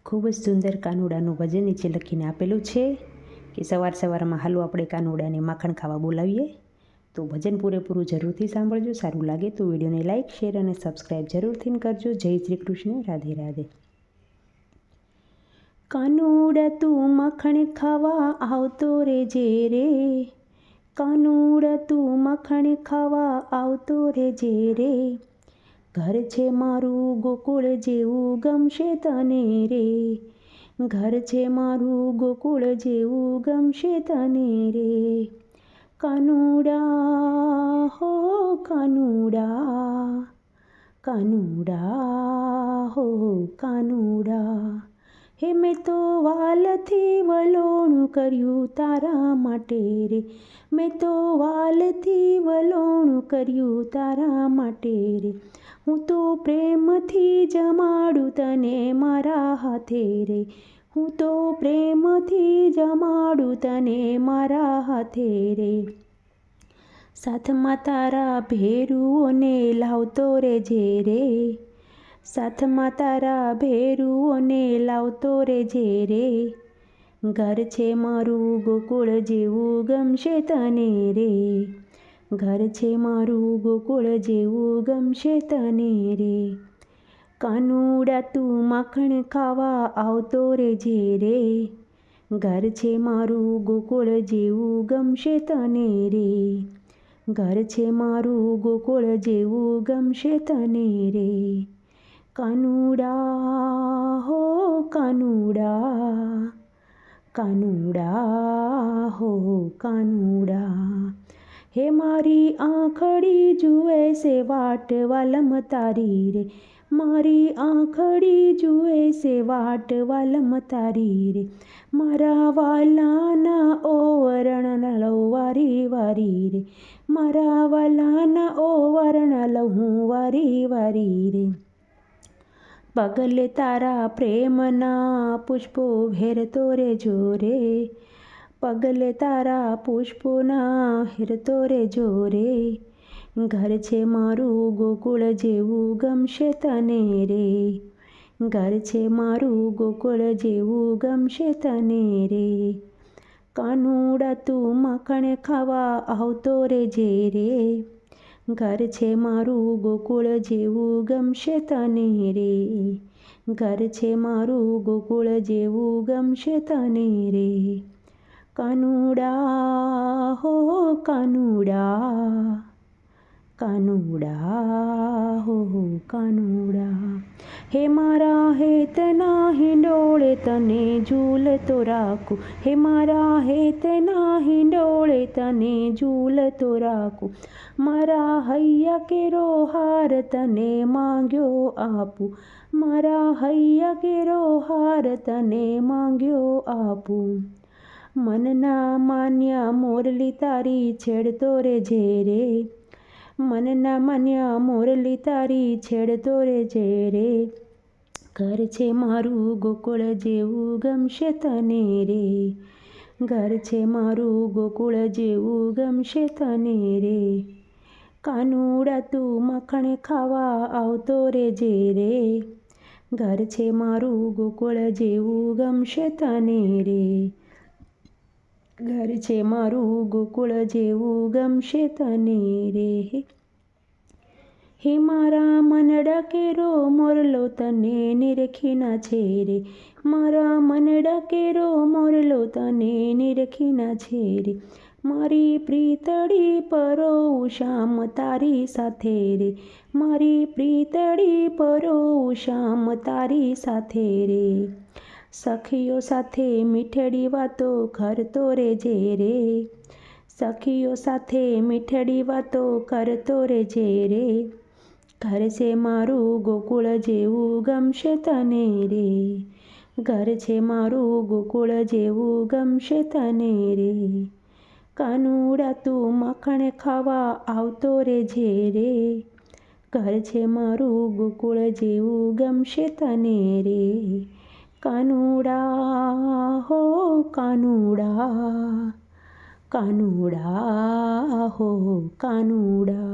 ખૂબ જ સુંદર કાનુડાનું ભજન નીચે લખીને આપેલું છે કે સવારમાં હાલો આપણે કાનુડાને માખણ ખાવા બોલાવીએ. તો ભજન પૂરેપૂરું જરૂરથી સાંભળજો. સારું લાગે તો વિડીયોને લાઇક, શેર અને સબસ્ક્રાઈબ જરૂરથી કરજો. જય શ્રી કૃષ્ણ. રાધે રાધે. કાનુડા તું માખણ ખાવા આવતો રેજે રે, કાનુડા તું માખણ ખાવા આવતો રેજે રે, ઘર છે મારું ગોકુળ જેવું ગમશે તને રે, ઘર છે મારું ગોકુળ જેવું ગમશે તને રે. કાનુડા હો કાનુડા, કાનુડા હો કાનુડા, હે મેં તો વાલથી વલોણું કર્યું તારા માટે રે, મેં તો વાલથી વલોણું કર્યું તારા માટે રે, હું તો પ્રેમથી જમાડું તને મારા હાથે રે, હું તો પ્રેમથી જમાડું તને મારા હાથે રે. સાથમાં તારા ભેરુઓને લાવતો રેજે રે, સાથમાં તારા ભેરુઓને લાવતો રેજે રે, ઘર છે મારું ગોકુળ જેવું ગમશે તને રે, ઘર છે મારું ગોકુળ જેવું ગમશે તને રે. કાનુડા તું માખણ ખાવા આવતો રેજે રે, ઘર છે મારું ગોકુળ જેવું ગમશે તને રે, ઘર છે મારું ગોકુળ જેવું ગમશે તને રે. કાનુડા હો કાનુડા, કાનુડા હો કાનુડા, હે મારી આંખડી જુએ છે વાટ વાલમ તારી રે, મારી આંખડી જુએ છે વાટ વાલમ તારી રે, મારા વાલાના ઓવરણ લઉં વારી વારી રે, મારા વાલાના ઓવરણ લઉં વારી વારી રે. પગલે તારા પ્રેમના પુષ્પો ભેરતો રેજો રે, પગલે તારા પુષ્પોના હેરતો રેજો રે, ઘર છે મારું ગોકુળ જેવું ગમશે તને રે, ઘર છે મારું ગોકુળ જેવું ગમશે તને રે. કાનુડા તું માખણ ખાવા આવતો રેજે રે, ઘર છે મારું ગોકુળ જેવું ગમશે તને રે, ઘર છે મારું ગોકુળ જેવું ગમશે તને રે. કાનુડા હો કાનુડા, કાનુડા હો કાનુડા, હે મારા હેતના હિંડોળે તને ઝૂલતો રાખું, હે મારા હેતના હિંડોળે તને ઝૂલતો રાખું, મારા હૈયા કેરો હાર તને માંગ્યો આપું, મારા હૈયા કેરો હાર તને માંગ્યો આપું. મનના માન્યા મોરલી તારી છેડતો રેજે રે, મનના માન્યા મોરલી તારી છેડતો રેજે રે, ઘર છે મારું ગોકુળ જેવું ગમશે તને રે, ઘર છે મારું ગોકુળ જેવું ગમશે તને રે. કાનુડા તું માખણ ખાવા આવતો રેજે રે, ઘર છે મારું ગોકુળ જેવું ગમશે તને રે, ઘર છે મારું ગોકુળ જેવું ગમશે તને રે. હે મારા મનડા કેરો મોરલો તને નિરખીના છે રે, મારા મનડા કેરો મોરલો તને નિરખીના છે રે, મારી પ્રીતળી પરોઉ શ્યામ તારી સાથે રે, મારી પ્રીતળી પરોઉ શ્યામ તારી સાથે રે. સખીઓ સાથે મીઠડી વાતો કરતો રેજે રે, સખીઓ સાથે મીઠડી વાતો કરતો રેજે રે, ઘર છે મારું ગોકુળ જેવું ગમશે તને રે, ઘર છે મારું ગોકુળ જેવું ગમશે તને રે. કાનુડા તું માખણ ખાવા આવતો રેજે રે, ઘર છે મારું ગોકુળ જેવું ગમશે તને રે. કાનુડા હો કાનુડા, કાનુડા હો કાનુડા.